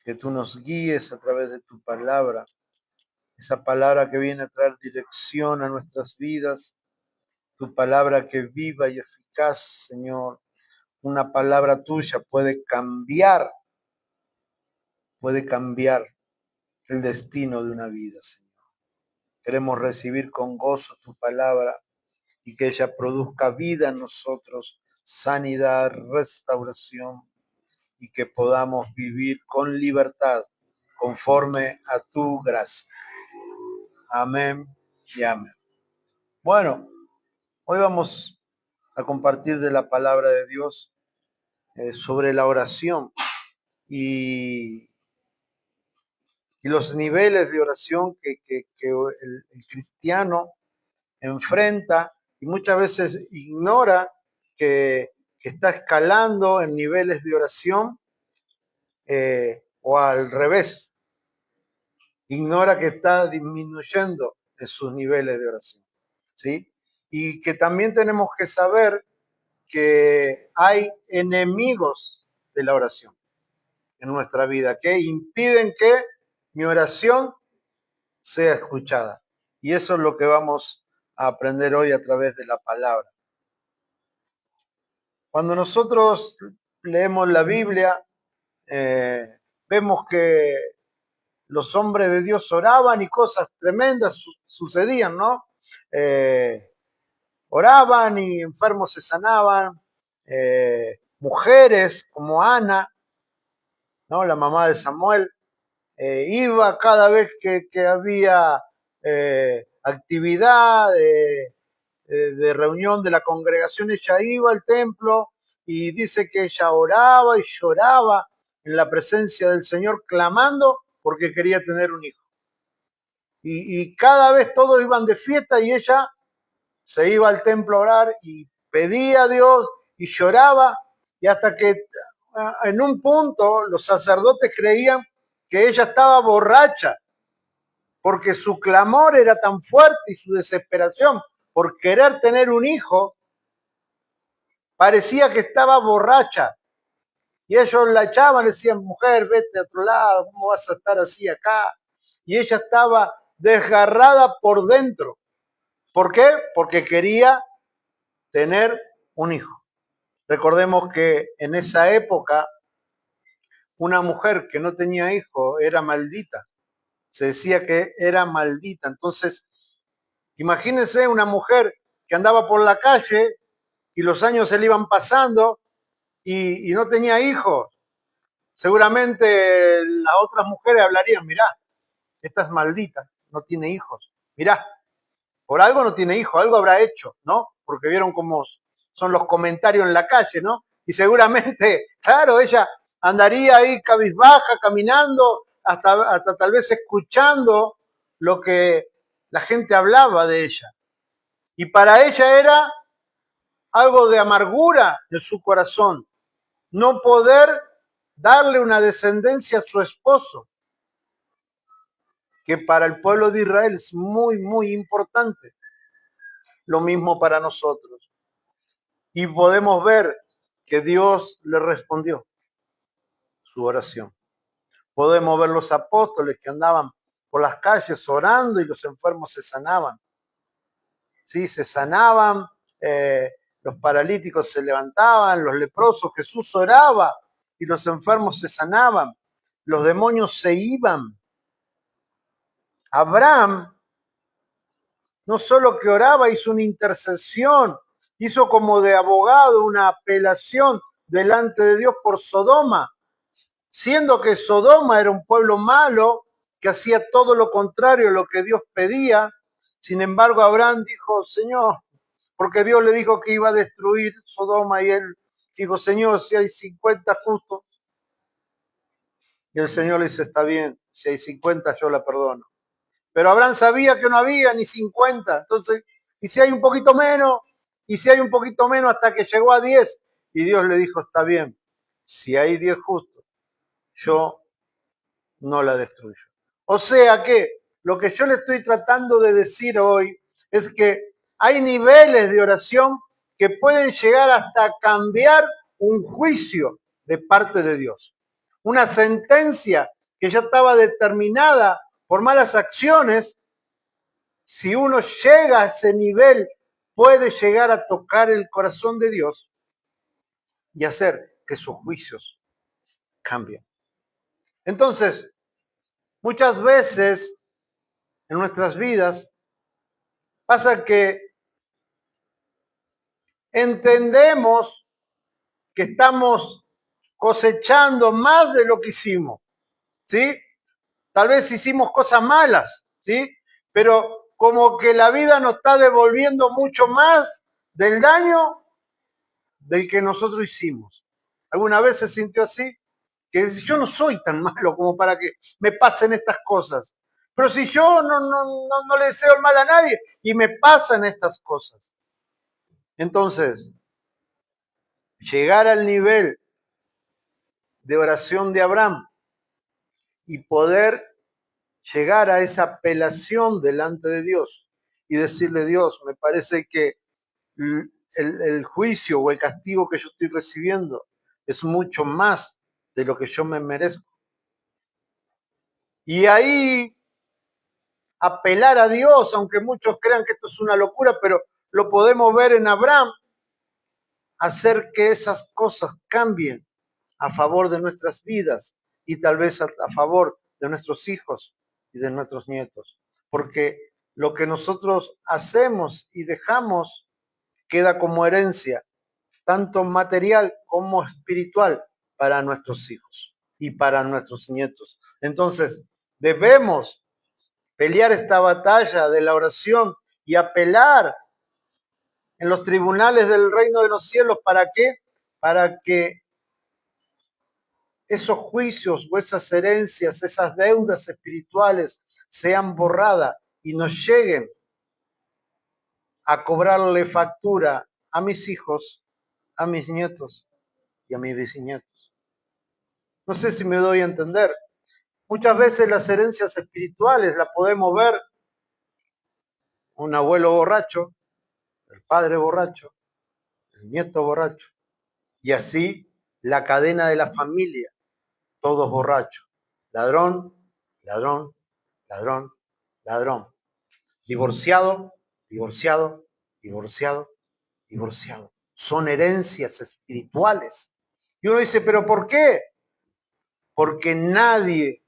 que tú nos guíes a través de tu palabra, esa palabra que viene a traer dirección a nuestras vidas, tu palabra que es viva y eficaz, Señor. Una palabra tuya puede cambiar el destino de una vida, Señor. Queremos recibir con gozo tu palabra y que ella produzca vida en nosotros, sanidad, restauración, y que podamos vivir con libertad conforme a tu gracia. Amén y amén. Bueno, hoy vamos a compartir de la palabra de Dios sobre la oración y los niveles de oración que el cristiano enfrenta y muchas veces ignora que está escalando en niveles de oración o al revés, ignora que está disminuyendo en sus niveles de oración, ¿sí? Y que también tenemos que saber que hay enemigos de la oración en nuestra vida que impiden que mi oración sea escuchada. Y eso es lo que vamos a aprender hoy a través de la palabra. Cuando nosotros leemos la Biblia, vemos que los hombres de Dios oraban y cosas tremendas sucedían, ¿no? Oraban y enfermos se sanaban, mujeres como Ana, ¿no? La mamá de Samuel, iba cada vez que había actividad de reunión de la congregación, ella iba al templo y dice que ella oraba y lloraba en la presencia del Señor, clamando porque quería tener un hijo. Y cada vez todos iban de fiesta y ella se iba al templo a orar y pedía a Dios y lloraba, y hasta que en un punto los sacerdotes creían que ella estaba borracha, porque su clamor era tan fuerte y su desesperación por querer tener un hijo, parecía que estaba borracha. Y ellos la echaban, le decían, mujer, vete a otro lado, ¿cómo vas a estar así acá? Y ella estaba desgarrada por dentro. ¿Por qué? Porque quería tener un hijo. Recordemos que en esa época una mujer que no tenía hijo era maldita. Se decía que era maldita. Entonces, imagínense una mujer que andaba por la calle y los años se le iban pasando y no tenía hijos. Seguramente las otras mujeres hablarían, mirá, esta es maldita, no tiene hijos. Mirá, por algo no tiene hijos, algo habrá hecho, ¿no? Porque vieron cómo son los comentarios en la calle, ¿no? Y seguramente, claro, ella andaría ahí cabizbaja, caminando, hasta tal vez escuchando lo que la gente hablaba de ella. Y para ella era algo de amargura en su corazón, no poder darle una descendencia a su esposo, que para el pueblo de Israel es muy, muy importante. Lo mismo para nosotros. Y podemos ver que Dios le respondió su oración. Podemos ver los apóstoles que andaban por las calles orando y los enfermos se sanaban. Sí, se sanaban, los paralíticos se levantaban, los leprosos, Jesús oraba y los enfermos se sanaban, los demonios se iban. Abraham no solo que oraba, hizo una intercesión, hizo como de abogado una apelación delante de Dios por Sodoma, siendo que Sodoma era un pueblo malo, que hacía todo lo contrario a lo que Dios pedía. Sin embargo, Abraham dijo, Señor, porque Dios le dijo que iba a destruir Sodoma y él dijo, Señor, si hay 50 justos. Y el Señor le dice, está bien, si hay 50 yo la perdono. Pero Abraham sabía que no había ni 50, entonces, y si hay un poquito menos, y si hay un poquito menos hasta que llegó a 10, y Dios le dijo, está bien, si hay 10 justos, yo no la destruyo. O sea que lo que yo le estoy tratando de decir hoy es que hay niveles de oración que pueden llegar hasta cambiar un juicio de parte de Dios. una sentencia que ya estaba determinada por malas acciones, si uno llega a ese nivel, puede llegar a tocar el corazón de Dios y hacer que sus juicios cambien. Entonces, muchas veces en nuestras vidas pasa que entendemos que estamos cosechando más de lo que hicimos, ¿sí? Tal vez hicimos cosas malas, ¿sí? Pero como que la vida nos está devolviendo mucho más del daño del que nosotros hicimos. ¿Alguna vez se sintió así? Que dice, yo no soy tan malo como para que me pasen estas cosas. Pero si yo no le deseo el mal a nadie y me pasan estas cosas. Entonces, llegar al nivel de oración de Abraham y poder llegar a esa apelación delante de Dios y decirle, Dios, me parece que el juicio o el castigo que yo estoy recibiendo es mucho más de lo que yo me merezco. Y ahí apelar a Dios, aunque muchos crean que esto es una locura, pero lo podemos ver en Abraham, hacer que esas cosas cambien a favor de nuestras vidas y tal vez a favor de nuestros hijos y de nuestros nietos. Porque lo que nosotros hacemos y dejamos queda como herencia, tanto material como espiritual, para nuestros hijos y para nuestros nietos. Entonces, debemos pelear esta batalla de la oración y apelar en los tribunales del reino de los cielos. ¿Para qué? Para que esos juicios o esas herencias, esas deudas espirituales sean borradas y nos lleguen a cobrarle factura a mis hijos, a mis nietos y a mis bisnietos. No sé si me doy a entender. Muchas veces las herencias espirituales las podemos ver un abuelo borracho, el padre borracho, el nieto borracho, y así la cadena de la familia, todos borrachos. Ladrón, ladrón, ladrón, ladrón. Divorciado, divorciado, divorciado, divorciado. Son herencias espirituales. Y uno dice, ¿pero por qué? Porque nadie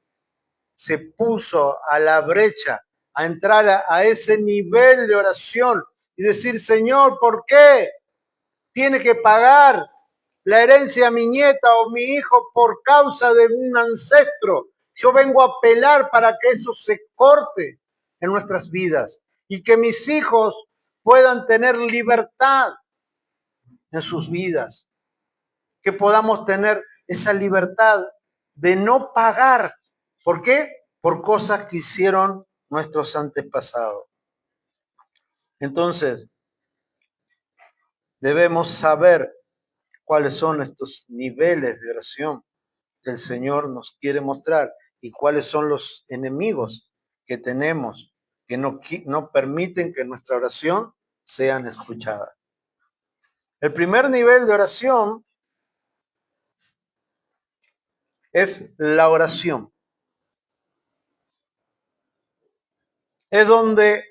se puso a la brecha a entrar a ese nivel de oración y decir, Señor, ¿por qué tiene que pagar la herencia a mi nieta o mi hijo por causa de un ancestro? Yo vengo a apelar para que eso se corte en nuestras vidas y que mis hijos puedan tener libertad en sus vidas, que podamos tener esa libertad de no pagar. ¿Por qué? Por cosas que hicieron nuestros antepasados. Entonces, debemos saber cuáles son estos niveles de oración que el Señor nos quiere mostrar y cuáles son los enemigos que tenemos que no permiten que nuestra oración sean escuchadas. El primer nivel de oración es la oración. Es donde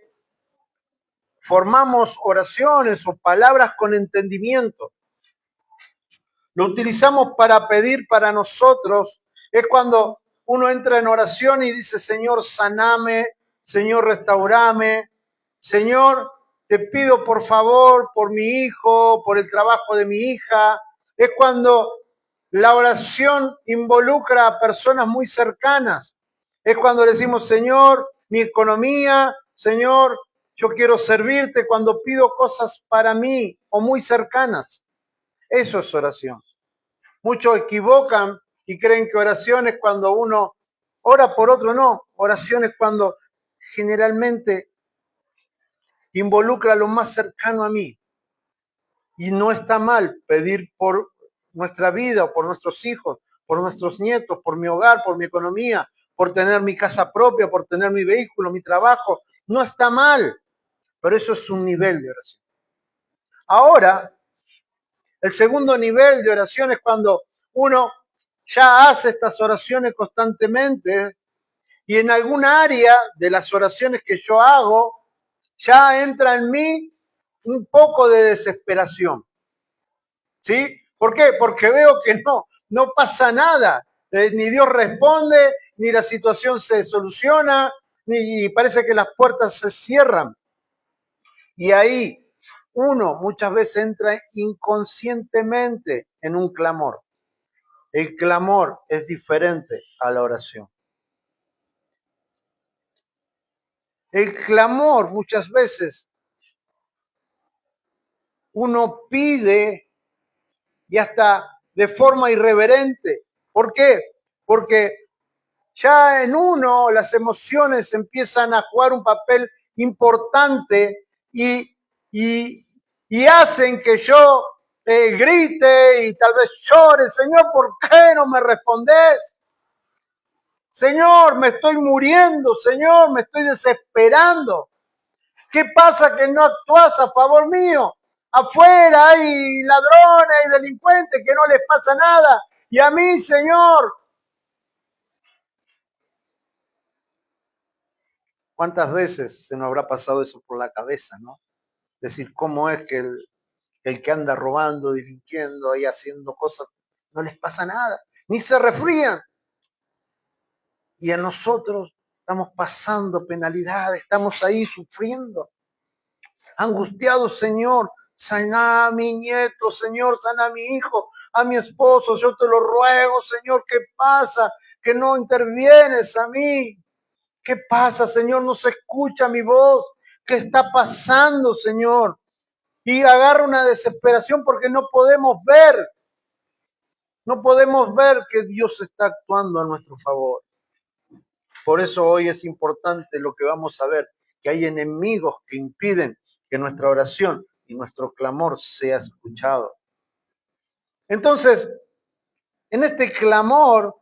formamos oraciones o palabras con entendimiento. Lo utilizamos para pedir para nosotros. Es cuando uno entra en oración y dice, Señor, saname, Señor, restaurame, Señor, te pido por favor por mi hijo, por el trabajo de mi hija. Es cuando la oración involucra a personas muy cercanas. Es cuando decimos, Señor, mi economía, Señor, yo quiero servirte, cuando pido cosas para mí o muy cercanas. Eso es oración. Muchos equivocan y creen que oración es cuando uno ora por otro. No, oración es cuando generalmente involucra a lo más cercano a mí. Y no está mal pedir por nuestra vida, por nuestros hijos, por nuestros nietos, por mi hogar, por mi economía, por tener mi casa propia, por tener mi vehículo, mi trabajo. No está mal, pero eso es un nivel de oración. Ahora, el segundo nivel de oración es cuando uno ya hace estas oraciones constantemente y en algún área de las oraciones que yo hago, ya entra en mí un poco de desesperación. ¿Sí? ¿Por qué? Porque veo que no pasa nada. Ni Dios responde, ni la situación se soluciona, ni parece que las puertas se cierran. Y ahí uno muchas veces entra inconscientemente en un clamor. El clamor es diferente a la oración. El clamor muchas veces uno pide y hasta de forma irreverente. ¿Por qué? Porque ya en uno las emociones empiezan a jugar un papel importante y hacen que yo grite y tal vez llore. Señor, ¿por qué no me respondes? Señor, me estoy muriendo. Señor, me estoy desesperando. ¿Qué pasa que no actúas a favor mío? Afuera hay ladrones, hay delincuentes que no les pasa nada. Y a mí, Señor, ¿cuántas veces se nos habrá pasado eso por la cabeza, no? Decir, ¿cómo es que el que anda robando, delinquiendo, ahí haciendo cosas, no les pasa nada? Ni se resfrían. Y a nosotros estamos pasando penalidades, estamos ahí sufriendo. Angustiados, Señor, sana a mi nieto, Señor, sana a mi hijo, a mi esposo, yo te lo ruego, Señor, ¿qué pasa? Que no intervienes a mí. ¿Qué pasa, Señor? No se escucha mi voz. ¿Qué está pasando, Señor? Y agarra una desesperación porque no podemos ver que Dios está actuando a nuestro favor. Por eso hoy es importante lo que vamos a ver, que hay enemigos que impiden que nuestra oración y nuestro clamor sea escuchado. Entonces, en este clamor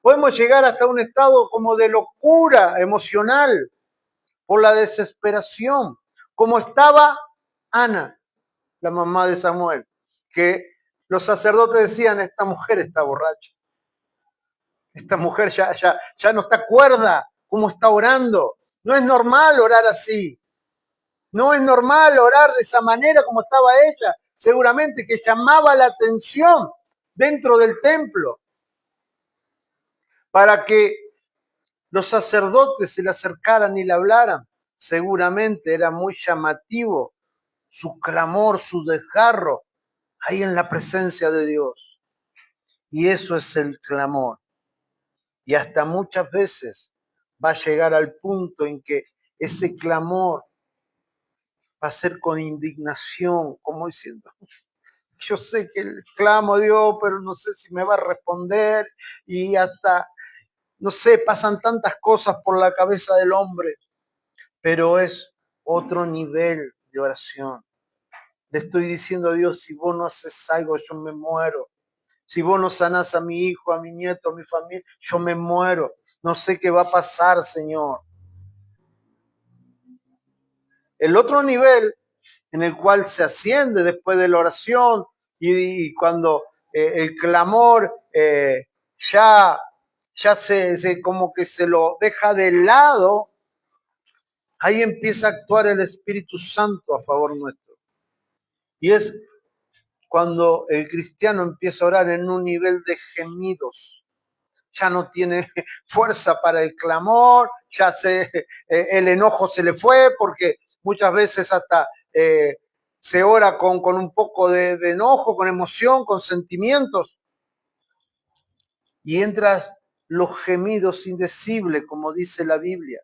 podemos llegar hasta un estado como de locura emocional por la desesperación, como estaba Ana, la mamá de Samuel, que los sacerdotes decían, esta mujer está borracha, esta mujer ya no está cuerda, como está orando. No es normal orar así, no es normal orar de esa manera como estaba ella, seguramente que llamaba la atención dentro del templo para que los sacerdotes se le acercaran y le hablaran. Seguramente era muy llamativo su clamor, su desgarro, ahí en la presencia de Dios. Y eso es el clamor. Y hasta muchas veces va a llegar al punto en que ese clamor va a ser con indignación, como diciendo, yo sé que clamo a Dios, pero no sé si me va a responder. Y hasta, no sé, pasan tantas cosas por la cabeza del hombre, pero es otro nivel de oración. Le estoy diciendo a Dios, si vos no haces algo, yo me muero. Si vos no sanás a mi hijo, a mi nieto, a mi familia, yo me muero. No sé qué va a pasar, Señor. El otro nivel en el cual se asciende después de la oración y cuando el clamor ya se como que se lo deja de lado, ahí empieza a actuar el Espíritu Santo a favor nuestro. Y es cuando el cristiano empieza a orar en un nivel de gemidos. Ya no tiene fuerza para el clamor, el enojo se le fue, porque muchas veces hasta se ora con un poco de enojo, con emoción, con sentimientos, y entras los gemidos indecibles, como dice la Biblia.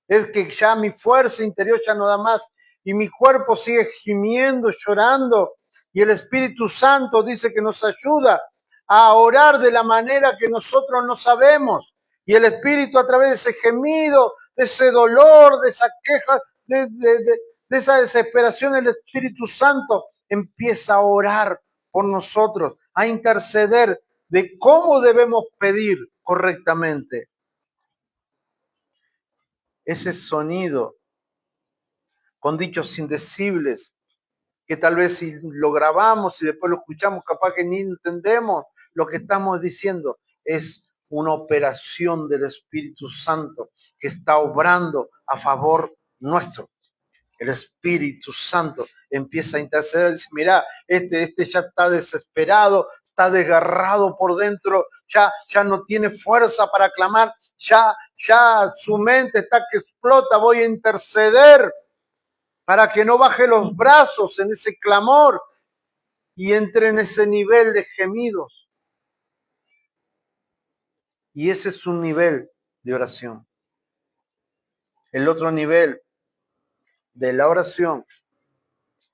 Es que ya mi fuerza interior ya no da más y mi cuerpo sigue gimiendo, llorando, y el Espíritu Santo dice que nos ayuda a orar de la manera que nosotros no sabemos. Y el Espíritu a través de ese gemido, de ese dolor, de esa queja, de esa desesperación, el Espíritu Santo empieza a orar por nosotros, a interceder de cómo debemos pedir correctamente. Ese sonido con dichos indecibles, que tal vez si lo grabamos y después lo escuchamos, capaz que ni entendemos, lo que estamos diciendo es una operación del Espíritu Santo que está obrando a favor nuestro. El Espíritu Santo empieza a interceder, dice, mira, este ya está desesperado, está desgarrado por dentro, ya no tiene fuerza para clamar, ya su mente está que explota, voy a interceder para que no baje los brazos en ese clamor y entre en ese nivel de gemidos. Y ese es un nivel de oración. El otro nivel de la oración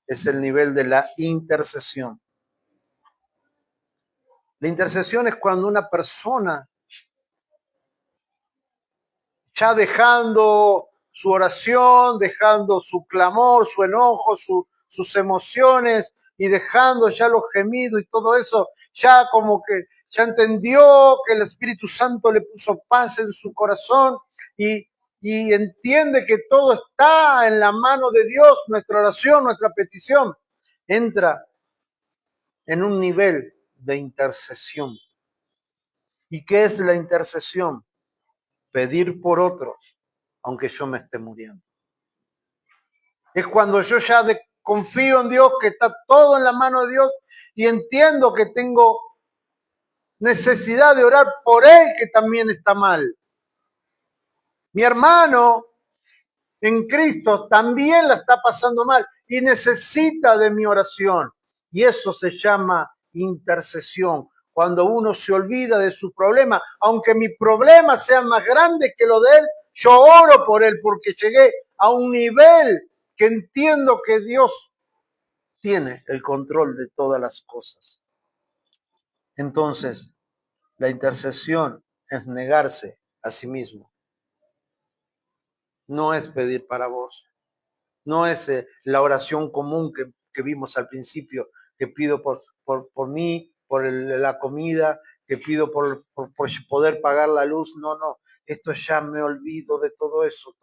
es el nivel de la intercesión. La intercesión es cuando una persona, ya dejando su oración, dejando su clamor, su enojo, sus emociones y dejando ya los gemidos y todo eso, ya como que ya entendió que el Espíritu Santo le puso paz en su corazón y entiende que todo está en la mano de Dios, nuestra oración, nuestra petición, entra en un nivel de intercesión. ¿Y qué es la intercesión? Pedir por otro, aunque yo me esté muriendo. Es cuando yo ya confío en Dios, que está todo en la mano de Dios y entiendo que tengo necesidad de orar por él, que también está mal. Mi hermano en Cristo también la está pasando mal y necesita de mi oración. Y eso se llama intercesión. Cuando uno se olvida de su problema, aunque mi problema sea más grande que lo de él, yo oro por él porque llegué a un nivel que entiendo que Dios tiene el control de todas las cosas. Entonces, la intercesión es negarse a sí mismo. No es pedir para vos. No es la oración común que vimos al principio, que pido por mí, por la comida, que pido por poder pagar la luz. No, esto ya me olvido de todo eso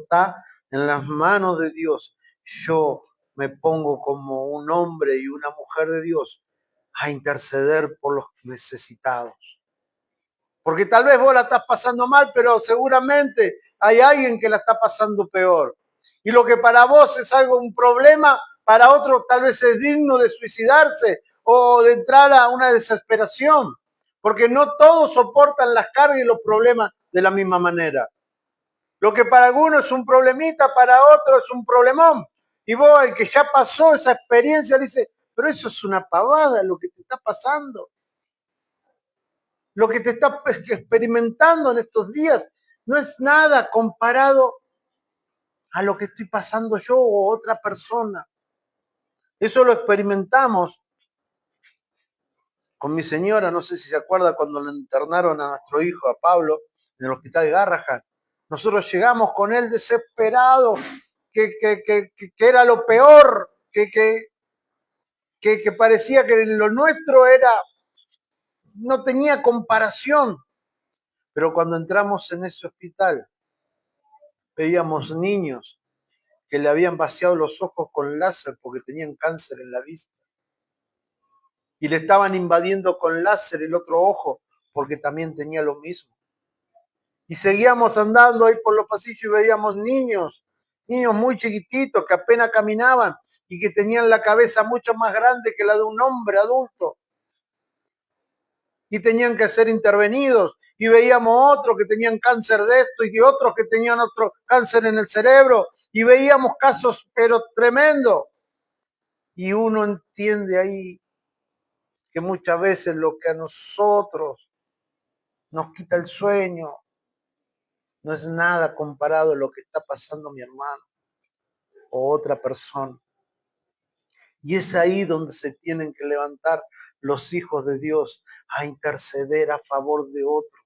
está en las manos de Dios. Yo me pongo como un hombre y una mujer de Dios a interceder por los necesitados. Porque tal vez vos la estás pasando mal, pero seguramente hay alguien que la está pasando peor. Y lo que para vos es un problema, para otro tal vez es digno de suicidarse o de entrar a una desesperación. Porque no todos soportan las cargas y los problemas de la misma manera. Lo que para algunos es un problemita, para otro es un problemón. Y vos, el que ya pasó esa experiencia, le dice, pero eso es una pavada lo que te está pasando. Lo que te está experimentando en estos días no es nada comparado a lo que estoy pasando yo o otra persona. Eso lo experimentamos con mi señora, no sé si se acuerda cuando le internaron a nuestro hijo, a Pablo, en el hospital de Garrahan. Nosotros llegamos con él desesperado, que era lo peor, que parecía que lo nuestro no tenía comparación. Pero cuando entramos en ese hospital, veíamos niños que le habían vaciado los ojos con láser porque tenían cáncer en la vista. Y le estaban invadiendo con láser el otro ojo porque también tenía lo mismo. Y seguíamos andando ahí por los pasillos y veíamos niños muy chiquititos que apenas caminaban y que tenían la cabeza mucho más grande que la de un hombre adulto. Y tenían que ser intervenidos. Y veíamos otros que tenían cáncer de esto y otros que tenían otro cáncer en el cerebro. Y veíamos casos, pero tremendos. Y uno entiende ahí que muchas veces lo que a nosotros nos quita el sueño no es nada comparado a lo que está pasando mi hermano o otra persona. Y es ahí donde se tienen que levantar los hijos de Dios a interceder a favor de otros.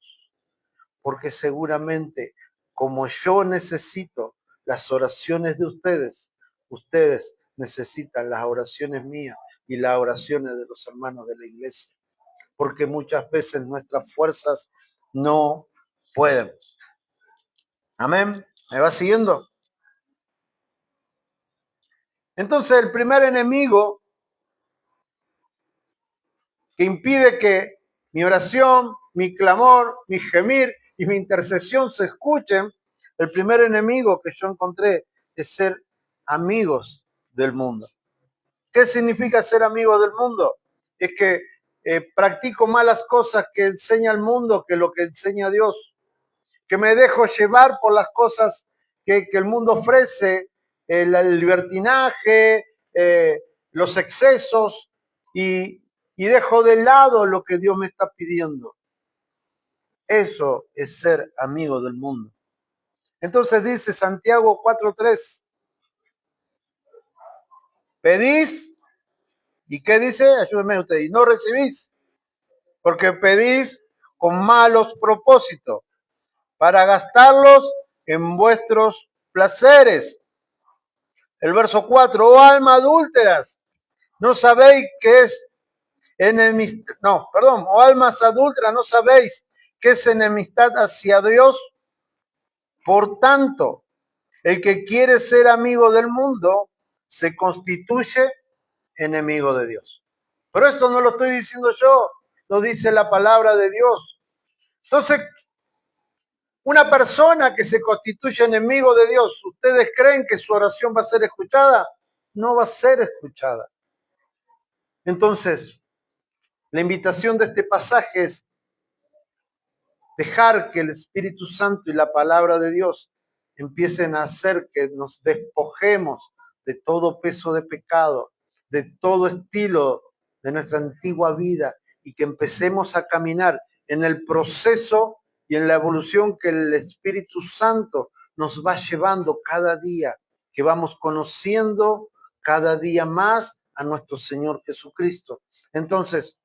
Porque seguramente, como yo necesito las oraciones de ustedes, ustedes necesitan las oraciones mías y las oraciones de los hermanos de la iglesia. Porque muchas veces nuestras fuerzas no pueden. Amén. ¿Me va siguiendo? Entonces el primer enemigo que impide que mi oración, mi clamor, mi gemir y mi intercesión se escuchen, el primer enemigo que yo encontré es ser amigos del mundo. ¿Qué significa ser amigos del mundo? Es que practico malas cosas que enseña el mundo que lo que enseña Dios, que me dejo llevar por las cosas que el mundo ofrece, el libertinaje, los excesos, y dejo de lado lo que Dios me está pidiendo. Eso es ser amigo del mundo. Entonces dice Santiago 4:3, pedís, ¿y qué dice? Ayúdenme ustedes, y no recibís, porque pedís con malos propósitos, para gastarlos en vuestros placeres. El verso 4, oh alma adúlteras, no sabéis que es enemistad, oh almas adúlteras, no sabéis que es enemistad hacia Dios. Por tanto, el que quiere ser amigo del mundo se constituye enemigo de Dios. Pero esto no lo estoy diciendo yo, lo dice la palabra de Dios. Entonces, una persona que se constituye enemigo de Dios, ¿ustedes creen que su oración va a ser escuchada? No va a ser escuchada. Entonces, la invitación de este pasaje es dejar que el Espíritu Santo y la palabra de Dios empiecen a hacer que nos despojemos de todo peso de pecado, de todo estilo de nuestra antigua vida, y que empecemos a caminar en el proceso y en la evolución que el Espíritu Santo nos va llevando cada día, que vamos conociendo cada día más a nuestro Señor Jesucristo. Entonces,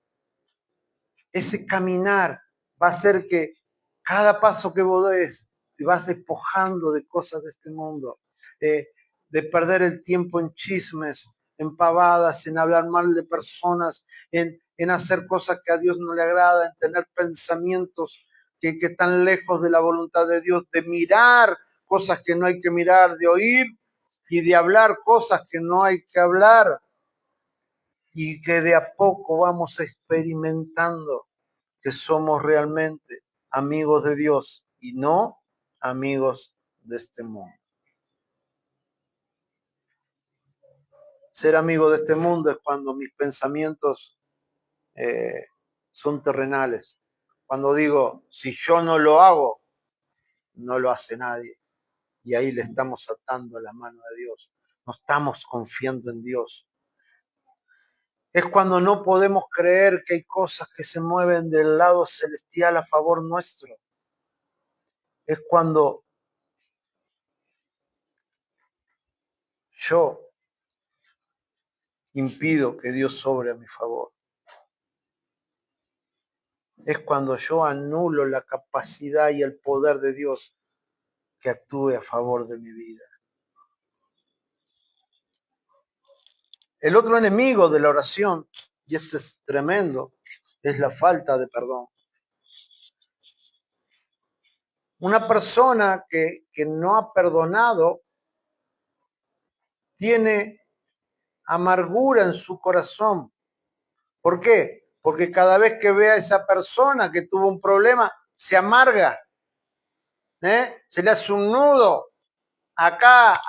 ese caminar va a hacer que cada paso que vos des te vas despojando de cosas de este mundo, de perder el tiempo en chismes, en pavadas, en hablar mal de personas, en hacer cosas que a Dios no le agrada, en tener pensamientos que están lejos de la voluntad de Dios, de mirar cosas que no hay que mirar, de oír y de hablar cosas que no hay que hablar, y que de a poco vamos experimentando que somos realmente amigos de Dios y no amigos de este mundo. Ser amigo de este mundo es cuando mis pensamientos son terrenales. Cuando digo, si yo no lo hago, no lo hace nadie. Y ahí le estamos atando la mano a Dios. No estamos confiando en Dios. Es cuando no podemos creer que hay cosas que se mueven del lado celestial a favor nuestro. Es cuando yo impido que Dios sobre a mi favor. Es cuando yo anulo la capacidad y el poder de Dios que actúe a favor de mi vida. El otro enemigo de la oración, y este es tremendo, es la falta de perdón. Una persona que no ha perdonado tiene amargura en su corazón. ¿Por qué? Porque cada vez que ve a esa persona que tuvo un problema, se amarga, se le hace un nudo acá,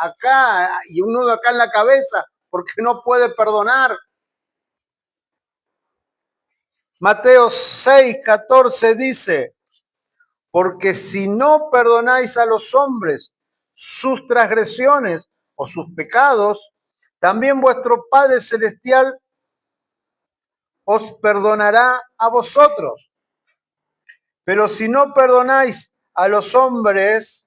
y un nudo acá en la cabeza, porque no puede perdonar. Mateo 6:14 dice, porque si no perdonáis a los hombres sus transgresiones o sus pecados, también vuestro Padre Celestial os perdonará a vosotros. Pero si no perdonáis a los hombres,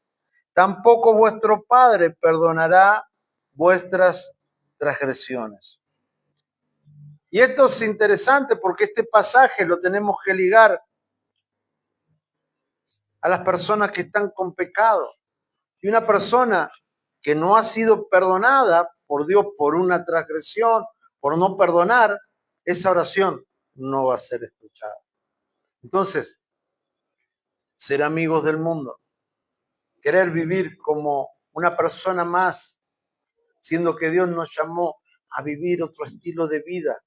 tampoco vuestro Padre perdonará vuestras transgresiones. Y esto es interesante porque este pasaje lo tenemos que ligar a las personas que están con pecado. Y una persona que no ha sido perdonada por Dios por una transgresión, por no perdonar, esa oración no va a ser escuchada. Entonces, ser amigos del mundo, querer vivir como una persona más, siendo que Dios nos llamó a vivir otro estilo de vida,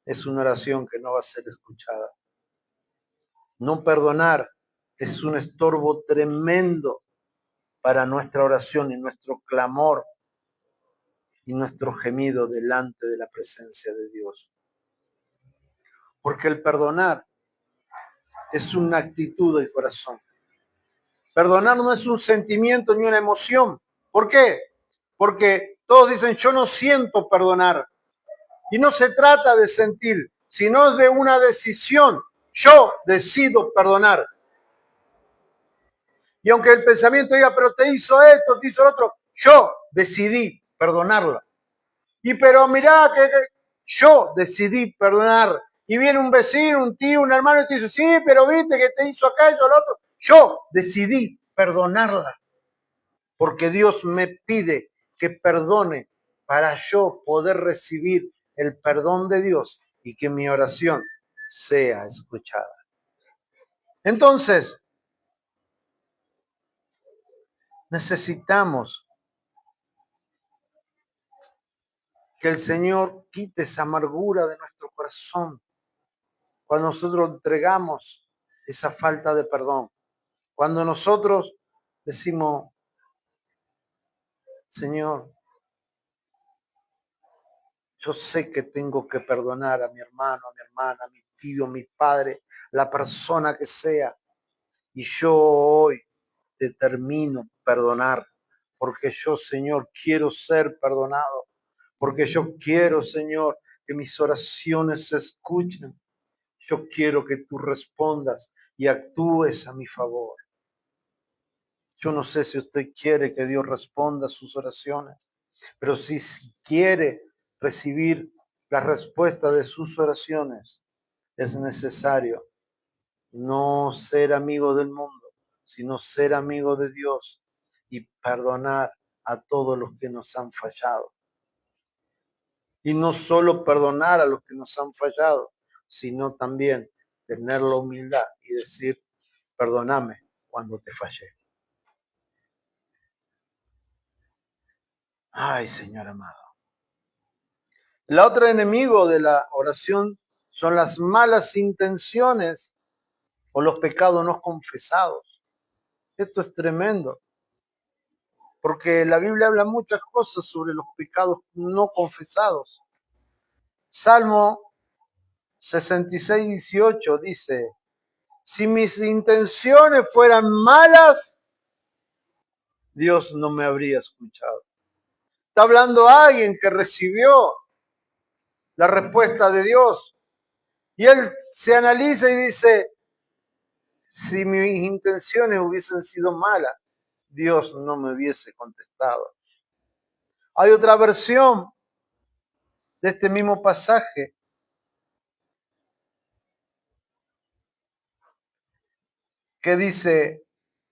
es una oración que no va a ser escuchada. No perdonar es un estorbo tremendo para nuestra oración y nuestro clamor y nuestro gemido delante de la presencia de Dios. Porque el perdonar es una actitud del corazón. Perdonar no es un sentimiento ni una emoción. ¿Por qué? Porque todos dicen, yo no siento perdonar. Y no se trata de sentir, sino de una decisión. Yo decido perdonar. Y aunque el pensamiento diga, pero te hizo esto, te hizo lo otro, yo decidí perdonarla. Y pero mirá que yo decidí perdonar. Y viene un vecino, un tío, un hermano y te dice, sí, pero viste que te hizo acá y todo lo otro. Yo decidí perdonarla. Porque Dios me pide que perdone para yo poder recibir el perdón de Dios y que mi oración sea escuchada. Entonces, necesitamos que el Señor quite esa amargura de nuestro corazón cuando nosotros entregamos esa falta de perdón. Cuando nosotros decimos, Señor, yo sé que tengo que perdonar a mi hermano, a mi hermana, a mi tío, a mi padre, la persona que sea. Y yo hoy determino perdonar, porque yo, Señor, quiero ser perdonado, porque yo quiero, Señor, que mis oraciones se escuchen. Yo quiero que tú respondas y actúes a mi favor. Yo no sé si usted quiere que Dios responda a sus oraciones, pero si quiere recibir la respuesta de sus oraciones, es necesario no ser amigo del mundo, sino ser amigo de Dios y perdonar a todos los que nos han fallado. Y no solo perdonar a los que nos han fallado, sino también tener la humildad y decir, perdóname cuando te fallé. Ay, Señor amado. El otro enemigo de la oración son las malas intenciones o los pecados no confesados. Esto es tremendo, porque la Biblia habla muchas cosas sobre los pecados no confesados. Salmo 66:18 dice, si mis intenciones fueran malas, Dios no me habría escuchado. Está hablando alguien que recibió la respuesta de Dios y él se analiza y dice, si mis intenciones hubiesen sido malas, Dios no me hubiese contestado. Hay otra versión de este mismo pasaje que dice,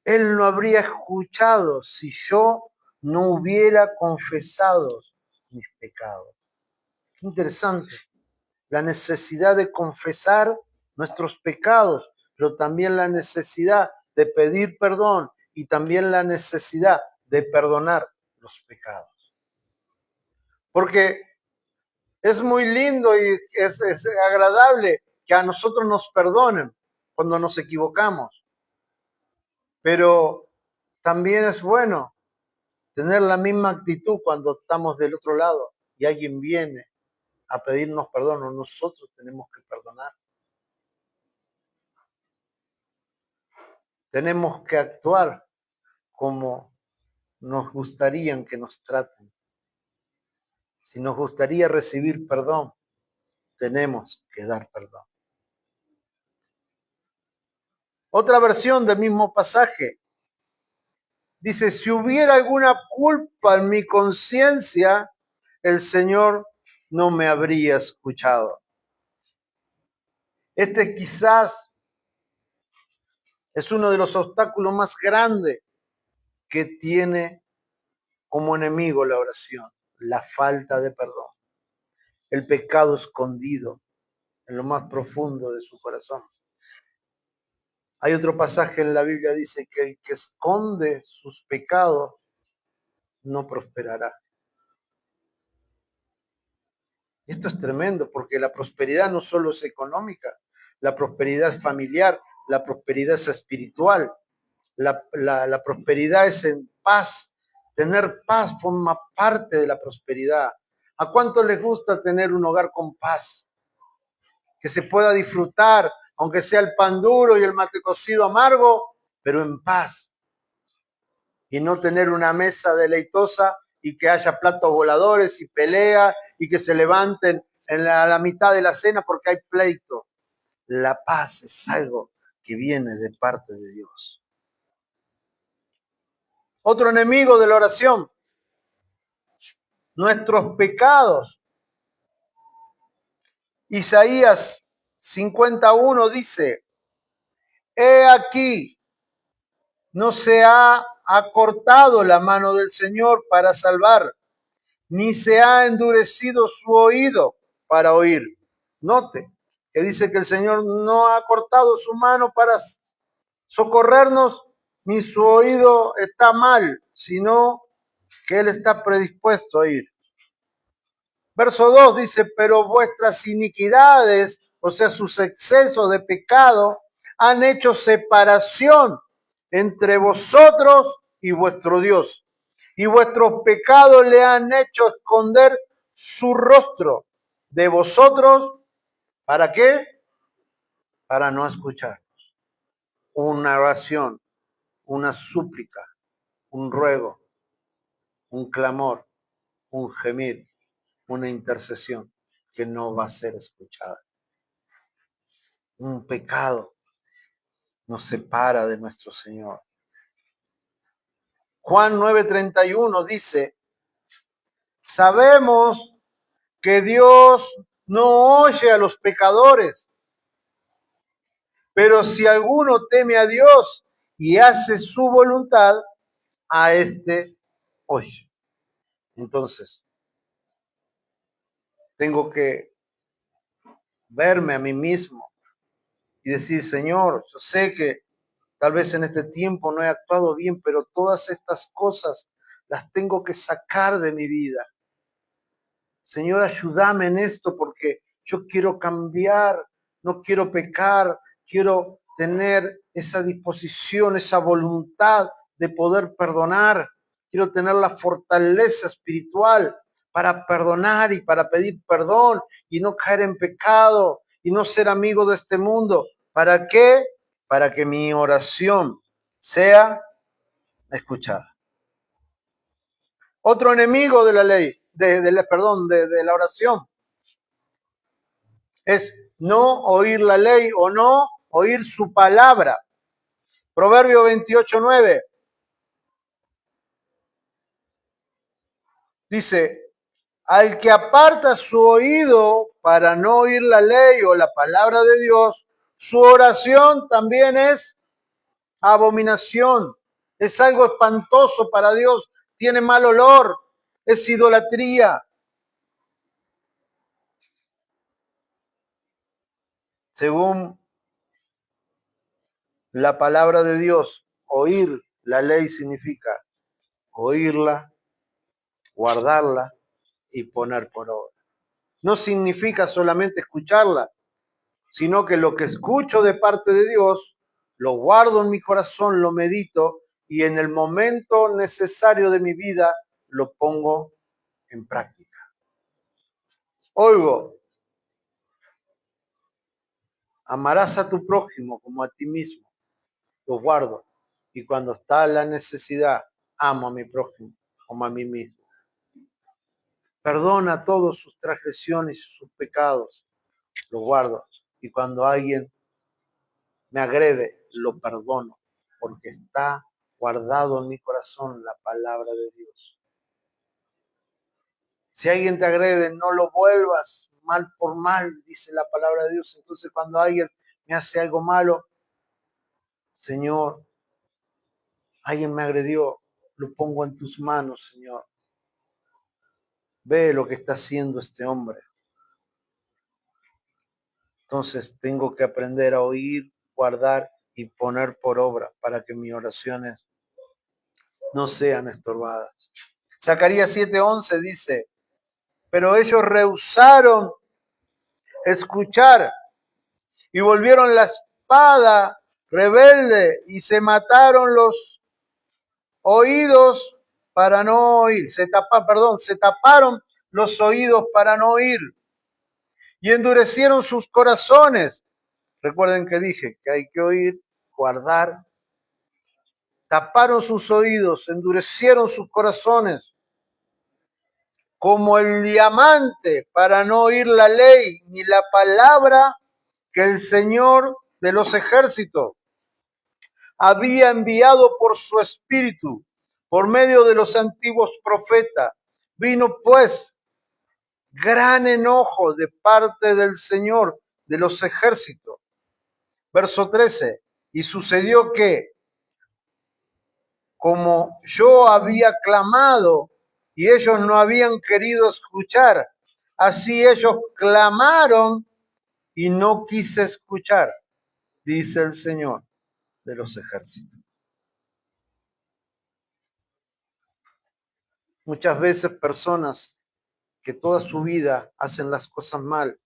Él no habría escuchado si yo no hubiera confesado mis pecados. Qué interesante. La necesidad de confesar nuestros pecados, pero también la necesidad de pedir perdón y también la necesidad de perdonar los pecados. Porque es muy lindo y es agradable que a nosotros nos perdonen cuando nos equivocamos, pero también es bueno tener la misma actitud cuando estamos del otro lado y alguien viene a pedirnos perdón o nosotros tenemos que perdonar. Tenemos que actuar como nos gustaría que nos traten. Si nos gustaría recibir perdón, tenemos que dar perdón. Otra versión del mismo pasaje dice, si hubiera alguna culpa en mi conciencia, el Señor no me habría escuchado. Este quizás es uno de los obstáculos más grandes que tiene como enemigo la oración, la falta de perdón, el pecado escondido en lo más profundo de su corazón. Hay otro pasaje en la Biblia que dice que el que esconde sus pecados no prosperará. Esto es tremendo porque la prosperidad no solo es económica, la prosperidad es familiar, la prosperidad es espiritual. La prosperidad es en paz. Tener paz forma parte de la prosperidad. ¿A cuánto les gusta tener un hogar con paz? Que se pueda disfrutar, aunque sea el pan duro y el mate cocido amargo, pero en paz. Y no tener una mesa deleitosa y que haya platos voladores y pelea y que se levanten en la mitad de la cena porque hay pleito. La paz es algo que viene de parte de Dios. Otro enemigo de la oración, nuestros pecados. Isaías 51 dice, he aquí, no se ha acortado la mano del Señor para salvar, ni se ha endurecido su oído para oír. Note que dice que el Señor no ha cortado su mano para socorrernos, ni su oído está mal, sino que Él está predispuesto a oír. Verso 2 dice, pero vuestras iniquidades, o sea, sus excesos de pecado, han hecho separación entre vosotros y vuestro Dios. Y vuestros pecados le han hecho esconder su rostro de vosotros. ¿Para qué? Para no escuchar. Una oración, una súplica, un ruego, un clamor, un gemir, una intercesión que no va a ser escuchada. Un pecado nos separa de nuestro Señor. Juan 9:31 dice, sabemos que Dios no oye a los pecadores, pero si alguno teme a Dios y hace su voluntad, a éste oye. Entonces, tengo que verme a mí mismo y decir, Señor, yo sé que tal vez en este tiempo no he actuado bien, pero todas estas cosas las tengo que sacar de mi vida. Señor, ayúdame en esto porque yo quiero cambiar, no quiero pecar, quiero tener esa disposición, esa voluntad de poder perdonar. Quiero tener la fortaleza espiritual para perdonar y para pedir perdón y no caer en pecado y no ser amigo de este mundo. ¿Para qué? Para que mi oración sea escuchada. Otro enemigo de la ley, de la oración, es no oír la ley o no oír su palabra. Proverbio 28:9 dice, al que aparta su oído para no oír la ley o la palabra de Dios, su oración también es abominación. Es algo espantoso para Dios, tiene mal olor, es idolatría. Según la palabra de Dios, oír la ley significa oírla, guardarla y poner por obra. No significa solamente escucharla, sino que lo que escucho de parte de Dios, lo guardo en mi corazón, lo medito y en el momento necesario de mi vida lo pongo en práctica. Oigo, amarás a tu prójimo como a ti mismo, lo guardo y cuando está la necesidad, amo a mi prójimo como a mí mismo. Perdona todas sus transgresiones y sus pecados, lo guardo y cuando alguien me agrede, lo perdono, porque está guardado en mi corazón la palabra de Dios. Si alguien te agrede, no lo vuelvas mal por mal, dice la palabra de Dios. Entonces, cuando alguien me hace algo malo, Señor, alguien me agredió, lo pongo en tus manos, Señor. Ve lo que está haciendo este hombre. Entonces, tengo que aprender a oír, guardar y poner por obra para que mis oraciones no sean estorbadas. Zacarías 7:11 dice, pero ellos rehusaron escuchar y volvieron la espada rebelde, y se mataron los oídos para no oír. Se taparon los oídos para no oír. Y endurecieron sus corazones. Recuerden que dije que hay que oír, guardar. Taparon sus oídos, endurecieron sus corazones, como el diamante, para no oír la ley ni la palabra que el Señor de los ejércitos había enviado por su espíritu, por medio de los antiguos profetas. Vino pues gran enojo de parte del Señor de los ejércitos. Verso 13. Y sucedió que, como yo había clamado y ellos no habían querido escuchar, así ellos clamaron y no quise escuchar, dice el Señor de los ejércitos. Muchas veces personas que toda su vida hacen las cosas mal,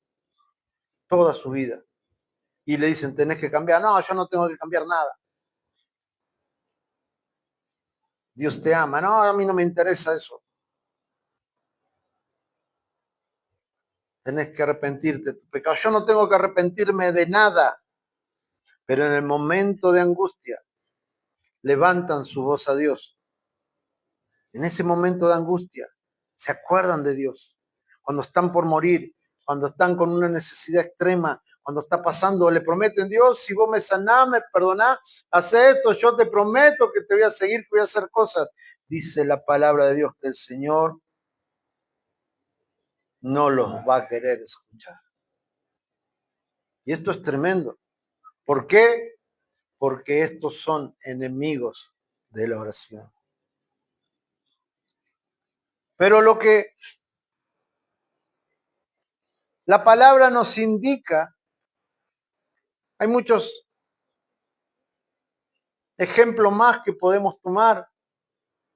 toda su vida, y le dicen, tenés que cambiar. No, yo no tengo que cambiar nada. Dios te ama. No, a mí no me interesa eso. Tenés que arrepentirte de tu pecado. Yo no tengo que arrepentirme de nada. Pero en el momento de angustia, levantan su voz a Dios. En ese momento de angustia, se acuerdan de Dios. Cuando están por morir, cuando están con una necesidad extrema, cuando está pasando, le prometen, Dios, si vos me sanás, me perdonás, hace esto, yo te prometo que te voy a seguir, que voy a hacer cosas. Dice la palabra de Dios que el Señor no los va a querer escuchar. Y esto es tremendo. ¿Por qué? Porque estos son enemigos de la oración. Pero lo que la palabra nos indica, hay muchos ejemplos más que podemos tomar,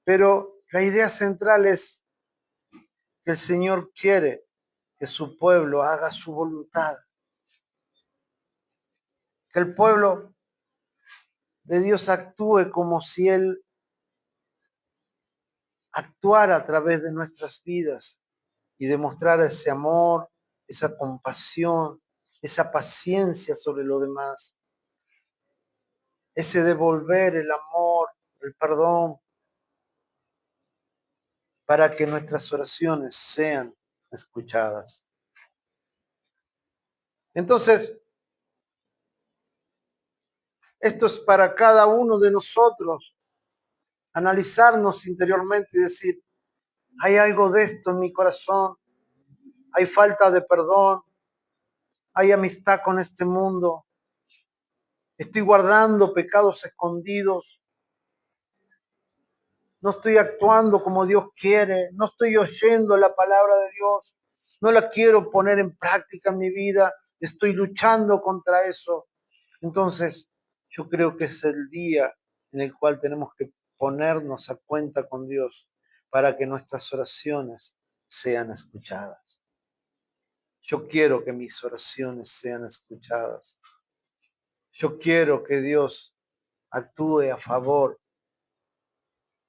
pero la idea central es que el Señor quiere que su pueblo haga su voluntad. Que el pueblo de Dios actúe como si Él actuara a través de nuestras vidas y demostrara ese amor, esa compasión, esa paciencia sobre lo demás, ese devolver el amor, el perdón, para que nuestras oraciones sean escuchadas. Entonces, esto es para cada uno de nosotros, analizarnos interiormente y decir, hay algo de esto en mi corazón, hay falta de perdón, hay amistad con este mundo, estoy guardando pecados escondidos, no estoy actuando como Dios quiere, no estoy oyendo la palabra de Dios, no la quiero poner en práctica en mi vida, estoy luchando contra eso. Entonces, yo creo que es el día en el cual tenemos que ponernos a cuenta con Dios para que nuestras oraciones sean escuchadas. Yo quiero que mis oraciones sean escuchadas. Yo quiero que Dios actúe a favor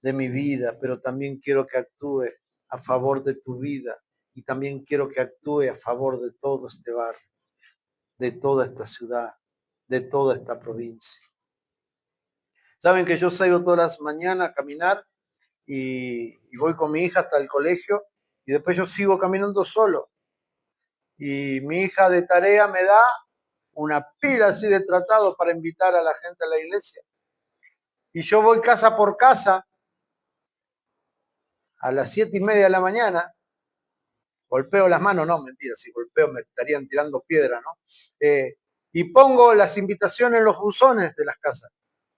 de mi vida, pero también quiero que actúe a favor de tu vida y también quiero que actúe a favor de todo este barrio, de toda esta ciudad, de toda esta provincia. Saben que yo salgo todas las mañanas a caminar y voy con mi hija hasta el colegio y después yo sigo caminando solo. Y mi hija de tarea me da una pila así de tratados para invitar a la gente a la iglesia. Y yo voy casa por casa a las 7:30 de la mañana, golpeo las manos, no, mentira, si golpeo me estarían tirando piedra, ¿no? Y pongo las invitaciones en los buzones de las casas,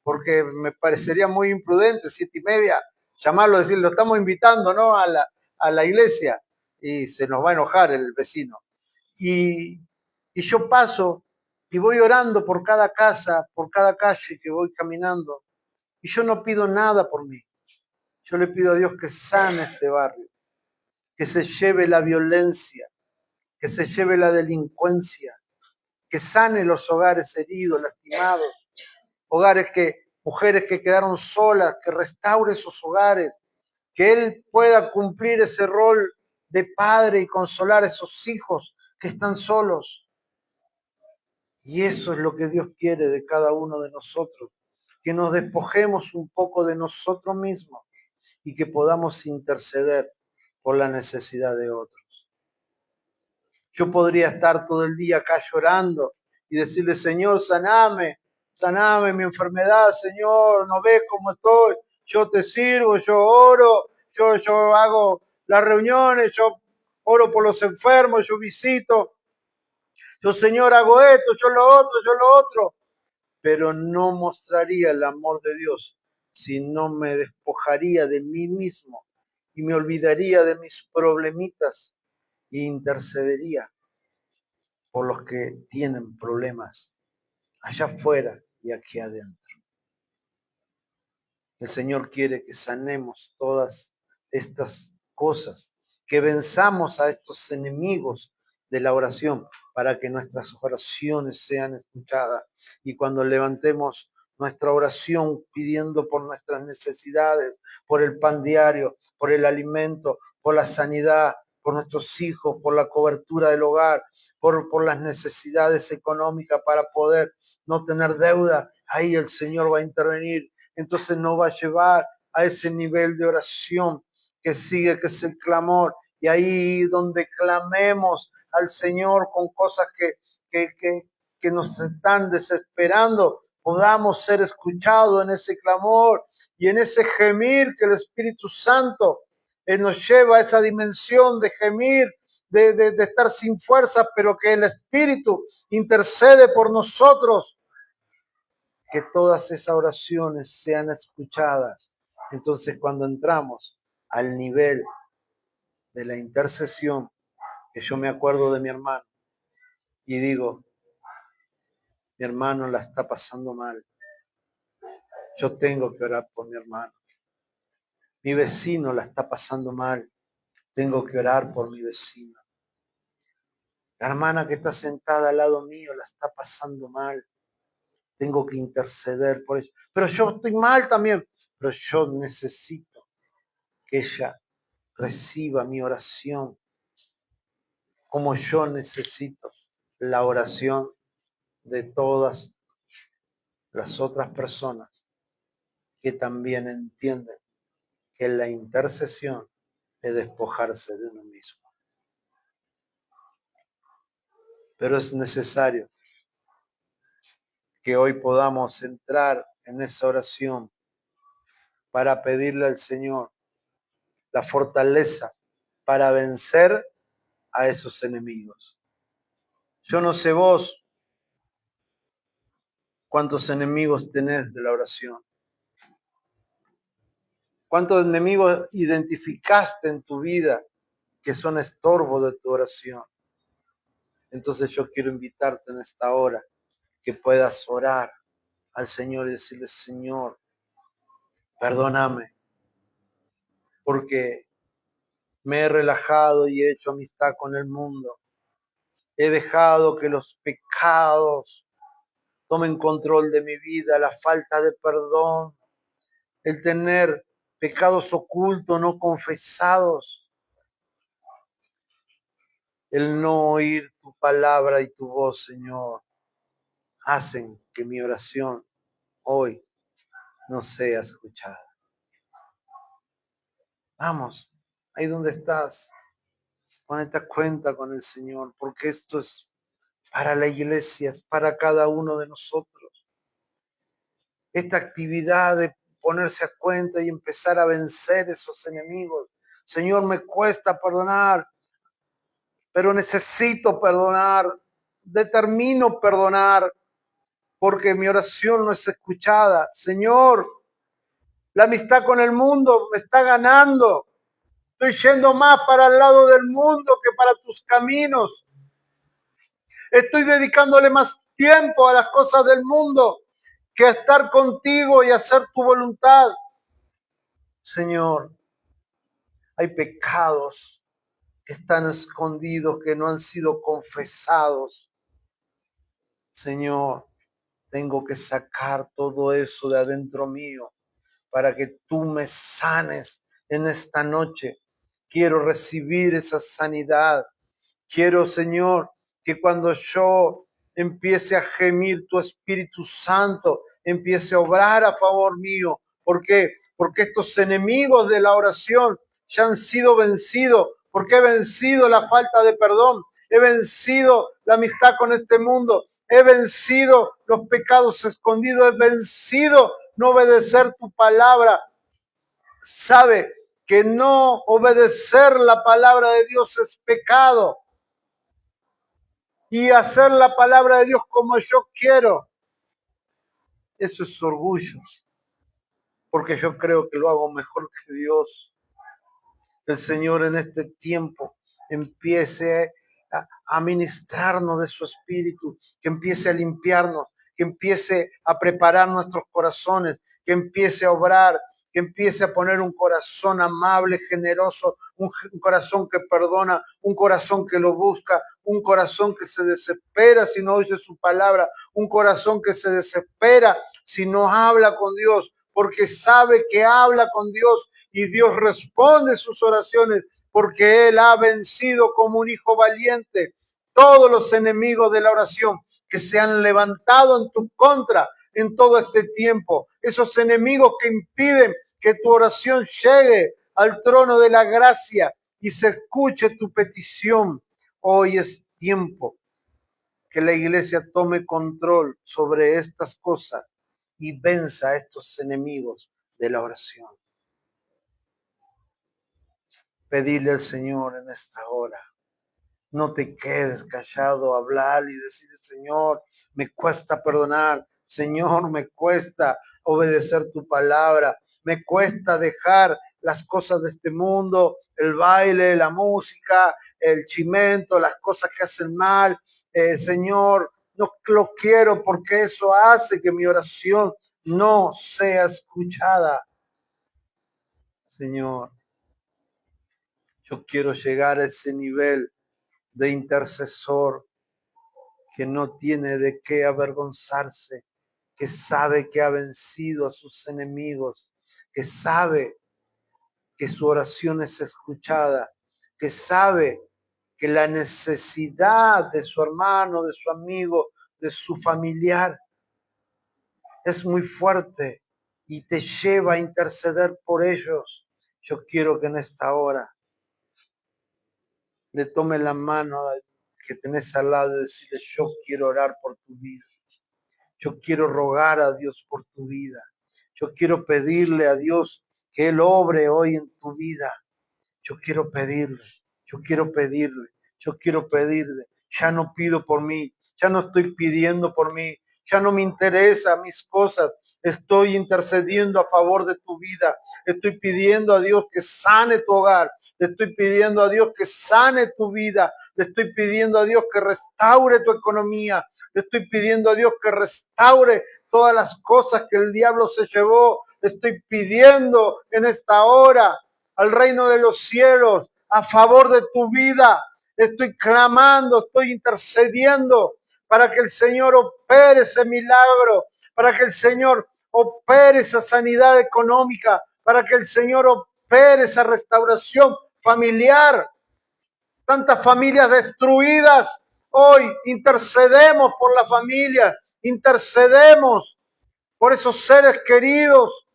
porque me parecería muy imprudente, 7:30, llamarlo, decir, lo estamos invitando, ¿no? A la iglesia, y se nos va a enojar el vecino. Y yo paso y voy orando por cada casa, por cada calle que voy caminando, y yo no pido nada por mí. Yo le pido a Dios que sane este barrio, que se lleve la violencia, que se lleve la delincuencia, que sane los hogares heridos, lastimados, hogares mujeres que quedaron solas, que restaure esos hogares, que Él pueda cumplir ese rol de padre y consolar a esos hijos que están solos. Y eso es lo que Dios quiere de cada uno de nosotros, que nos despojemos un poco de nosotros mismos y que podamos interceder por la necesidad de otros. Yo podría estar todo el día acá llorando y decirle, Señor, saname mi enfermedad, Señor, no ves cómo estoy, yo te sirvo, yo oro, yo hago las reuniones, yo oro por los enfermos, yo visito, yo, Señor, hago esto, yo lo otro, pero no mostraría el amor de Dios si no me despojaría de mí mismo y me olvidaría de mis problemitas e intercedería por los que tienen problemas allá afuera y aquí adentro. El Señor quiere que sanemos todas estas cosas, que venzamos a estos enemigos de la oración para que nuestras oraciones sean escuchadas. Y cuando levantemos nuestra oración pidiendo por nuestras necesidades, por el pan diario, por el alimento, por la sanidad, por nuestros hijos, por la cobertura del hogar, por las necesidades económicas para poder no tener deuda, ahí el Señor va a intervenir. Entonces nos va a llevar a ese nivel de oración que sigue, que es el clamor. Y ahí donde clamemos al Señor con cosas que nos están desesperando, podamos ser escuchados en ese clamor y en ese gemir que el Espíritu Santo nos lleva a esa dimensión de gemir, de estar sin fuerza, pero que el Espíritu intercede por nosotros, que todas esas oraciones sean escuchadas. Entonces, cuando entramos al nivel de la intercesión, que yo me acuerdo de mi hermano y digo, mi hermano la está pasando mal, yo tengo que orar por mi hermano. Mi vecino la está pasando mal, tengo que orar por mi vecino. La hermana que está sentada al lado mío la está pasando mal, tengo que interceder por ella. Pero yo estoy mal también, pero yo necesito que ella reciba mi oración, como yo necesito la oración de todas las otras personas que también entienden que la intercesión es despojarse de uno mismo. Pero es necesario que hoy podamos entrar en esa oración para pedirle al Señor la fortaleza para vencer a esos enemigos. Yo no sé vos cuántos enemigos tenés de la oración. ¿Cuántos enemigos identificaste en tu vida que son estorbo de tu oración? Entonces yo quiero invitarte en esta hora que puedas orar al Señor y decirle, Señor, perdóname, porque me he relajado y he hecho amistad con el mundo. He dejado que los pecados tomen control de mi vida, la falta de perdón, el tener pecados ocultos, no confesados, el no oír tu palabra y tu voz, Señor, hacen que mi oración hoy no sea escuchada. Vamos, ahí donde estás, ponete a cuenta con el Señor, porque esto es para la iglesia, es para cada uno de nosotros. Esta actividad de ponerse a cuenta y empezar a vencer esos enemigos. Señor, me cuesta perdonar, pero necesito perdonar, determino perdonar, porque mi oración no es escuchada. Señor, la amistad con el mundo me está ganando. Estoy yendo más para el lado del mundo que para tus caminos. Estoy dedicándole más tiempo a las cosas del mundo que a estar contigo y hacer tu voluntad. Señor, hay pecados que están escondidos, que no han sido confesados. Señor, Tengo que sacar todo eso de adentro mío para que tú me sanes en esta noche. Quiero recibir esa sanidad. Quiero, Señor, que cuando yo empiece a gemir, tu Espíritu Santo empiece a obrar a favor mío. ¿Por qué? Porque estos enemigos de la oración ya han sido vencidos, porque he vencido la falta de perdón, he vencido la amistad con este mundo, he vencido los pecados escondidos, he vencido no obedecer tu palabra. Sabe que no obedecer la palabra de Dios es pecado. Y hacer la palabra de Dios como yo quiero, eso es orgullo, porque yo creo que lo hago mejor que Dios. Que el Señor en este tiempo empiece a ministrarnos de su Espíritu, que empiece a limpiarnos, que empiece a preparar nuestros corazones, que empiece a obrar, que empiece a poner un corazón amable, generoso, un corazón que perdona, un corazón que lo busca, un corazón que se desespera si no oye su palabra, un corazón que se desespera si no habla con Dios, porque sabe que habla con Dios y Dios responde sus oraciones, porque Él ha vencido como un hijo valiente todos los enemigos de la oración que se han levantado en tu contra en todo este tiempo. Esos enemigos que impiden que tu oración llegue al trono de la gracia y se escuche tu petición. Hoy es tiempo que la iglesia tome control sobre estas cosas y venza a estos enemigos de la oración. Pedirle al Señor en esta hora. No te quedes callado, hablar y decir, Señor, me cuesta perdonar, Señor, me cuesta obedecer tu palabra, me cuesta dejar las cosas de este mundo, el baile, la música, el chimento, las cosas que hacen mal. Señor, no lo quiero porque eso hace que mi oración no sea escuchada. Señor, yo quiero llegar a ese nivel de intercesor que no tiene de qué avergonzarse, que sabe que ha vencido a sus enemigos, que sabe que su oración es escuchada, que sabe que la necesidad de su hermano, de su amigo, de su familiar es muy fuerte y te lleva a interceder por ellos. Yo quiero que en esta hora le tome la mano que tenés al lado y decirle, yo quiero orar por tu vida. Yo quiero rogar a Dios por tu vida. Yo quiero pedirle a Dios que Él obre hoy en tu vida. Yo quiero pedirle, yo quiero pedirle, yo quiero pedirle. Ya no pido por mí, ya no estoy pidiendo por mí, ya no me interesa mis cosas. Estoy intercediendo a favor de tu vida. Estoy pidiendo a Dios que sane tu hogar. Le estoy pidiendo a Dios que sane tu vida. Le estoy pidiendo a Dios que restaure tu economía. Le estoy pidiendo a Dios que restaure todas las cosas que el diablo se llevó. Le estoy pidiendo en esta hora al reino de los cielos a favor de tu vida. Estoy clamando, estoy intercediendo para que el Señor opere ese milagro, para que el Señor opere esa sanidad económica, para que el Señor opere esa restauración familiar. Tantas familias destruidas. Hoy intercedemos por la familia, intercedemos por esos seres queridos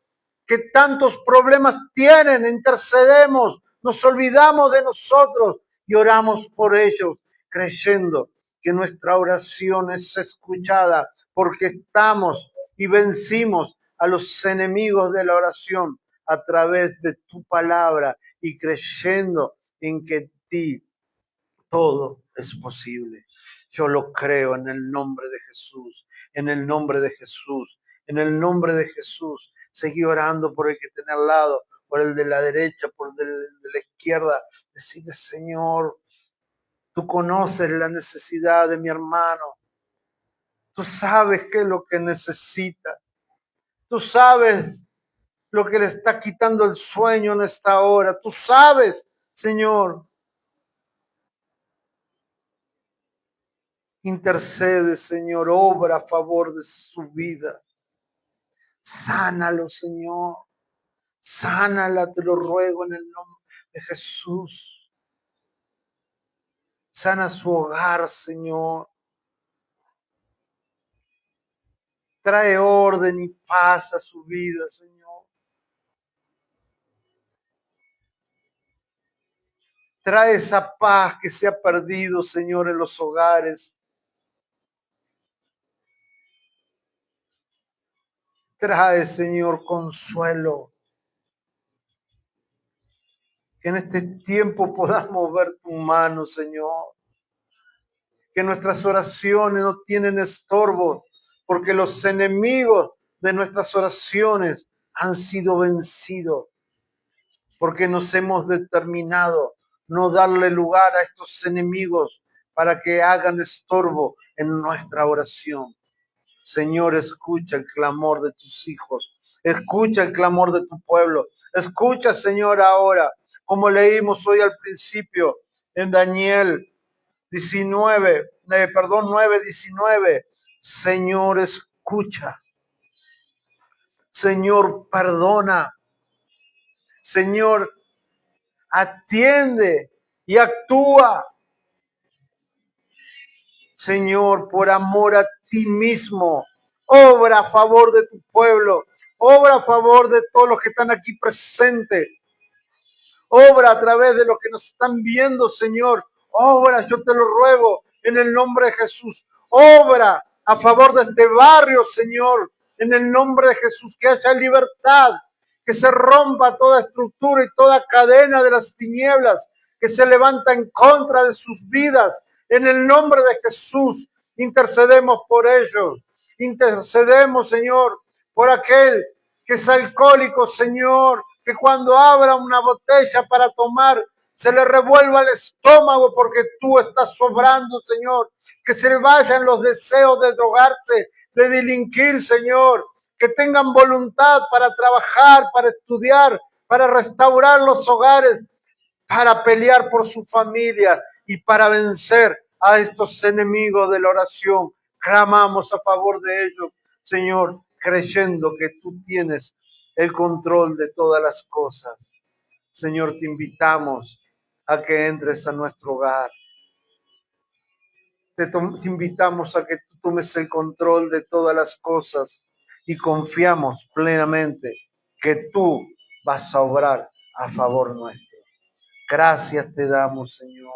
que tantos problemas tienen, intercedemos, nos olvidamos de nosotros y oramos por ellos, creyendo que nuestra oración es escuchada porque estamos y vencimos a los enemigos de la oración a través de tu palabra y creyendo en que ti todo es posible. Yo lo creo en el nombre de Jesús, en el nombre de Jesús, en el nombre de Jesús. Seguí orando por el que tiene al lado, por el de la derecha, por el de la izquierda. Decirle, Señor, tú conoces la necesidad de mi hermano. Tú sabes qué es lo que necesita. Tú sabes lo que le está quitando el sueño en esta hora. Tú sabes, Señor. Intercede, Señor, obra a favor de su vida. Sánalo, Señor. Sánala, te lo ruego en el nombre de Jesús. Sana su hogar, Señor. Trae orden y paz a su vida, Señor. Trae esa paz que se ha perdido, Señor, en los hogares. Trae, Señor, consuelo. Que en este tiempo podamos ver tu mano, Señor. Que nuestras oraciones no tienen estorbo, porque los enemigos de nuestras oraciones han sido vencidos, porque nos hemos determinado no darle lugar a estos enemigos para que hagan estorbo en nuestra oración. Señor, escucha el clamor de tus hijos, escucha el clamor de tu pueblo, escucha, Señor, ahora, como leímos hoy al principio en Daniel 9:19. Señor, escucha. Señor, perdona. Señor, atiende y actúa. Señor, por amor a ti mismo, obra a favor de tu pueblo, obra a favor de todos los que están aquí presentes. Obra a través de los que nos están viendo, Señor. Obra, yo te lo ruego, en el nombre de Jesús. Obra a favor de este barrio, Señor. En el nombre de Jesús, que haya libertad, que se rompa toda estructura y toda cadena de las tinieblas que se levanta en contra de sus vidas. En el nombre de Jesús, intercedemos por ellos. Intercedemos, Señor, por aquel que es alcohólico, Señor, que cuando abra una botella para tomar, se le revuelva el estómago porque tú estás sobrando, Señor. Que se le vayan los deseos de drogarse, de delinquir, Señor. Que tengan voluntad para trabajar, para estudiar, para restaurar los hogares, para pelear por su familia y para vencer a estos enemigos de la oración. Clamamos a favor de ellos, Señor, creyendo que tú tienes el control de todas las cosas. Señor, te invitamos a que entres a nuestro hogar. Te invitamos a que tú tomes el control de todas las cosas y confiamos plenamente que tú vas a obrar a favor nuestro. Gracias te damos, Señor.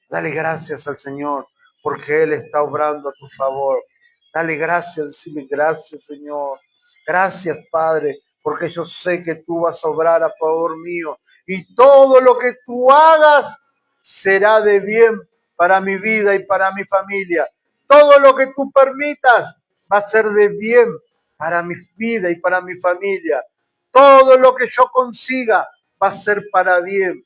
Dale gracias al Señor porque Él está obrando a tu favor. Dale gracias, decime gracias, Señor. Gracias, Padre, porque yo sé que tú vas a obrar a favor mío. Y todo lo que tú hagas será de bien para mi vida y para mi familia. Todo lo que tú permitas va a ser de bien para mi vida y para mi familia. Todo lo que yo consiga va a ser para bien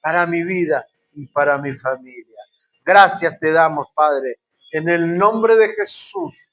para mi vida y para mi familia. Gracias te damos, Padre, en el nombre de Jesús.